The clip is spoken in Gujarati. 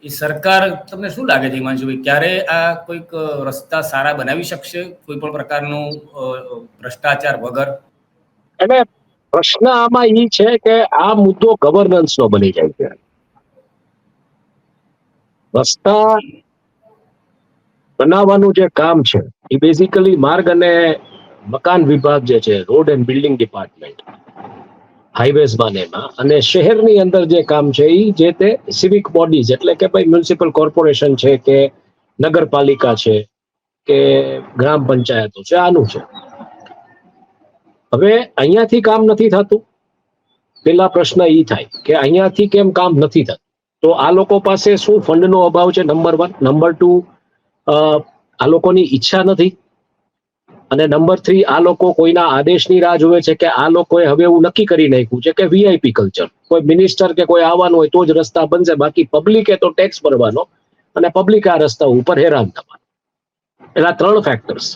એ સરકાર તમને શું લાગે છે હિમાંશુભાઈ, ક્યારે આ કોઈક રસ્તા સારા બનાવી શકશે કોઈ પણ પ્રકારનું ભ્રષ્ટાચાર વગર? એટલે પ્રશ્ન આમાં એ છે કે આ મુદ્દો ગવર્નન્સ નો બની જાય છે. રસ્તા બનાવવાનું જે કામ છે એ બેઝિકલી માર્ગ અને મકાન વિભાગ જે છે, રોડ એન્ડ બિલ્ડિંગ ડિપાર્ટમેન્ટ, હાઈવેઝમાં એમાં, અને શહેરની અંદર જે કામ છે એ જે તે સિવિક બોડીઝ એટલે કે ભાઈ મ્યુનિસિપલ કોર્પોરેશન છે કે નગરપાલિકા છે કે ગ્રામ પંચાયતો છે, આનું છે. હવે અહીંયાથી કામ નથી થતું, પેલા પ્રશ્ન એ થાય કે અહીંયાથી કેમ કામ નથી થતું? તો આ લોકો પાસે શું ફંડનો અભાવ છે, નંબર 1. નંબર 2, આ લોકોની ઈચ્છા નથી. અને નંબર 3, આ લોકો કોઈના આદેશની રાહ જોવે છે કે આ લોકોએ હવે એવું નક્કી કરી નાખ્યું છે કે વીઆઈપી કલ્ચર, કોઈ મિનિસ્ટર કે કોઈ આવવાનું હોય તો જ રસ્તા બનશે, બાકી પબ્લિકે તો ટેક્સ ભરવાનો અને પબ્લિક આ રસ્તા ઉપર હેરાન થવાનું. એના 3 ફેક્ટર્સ.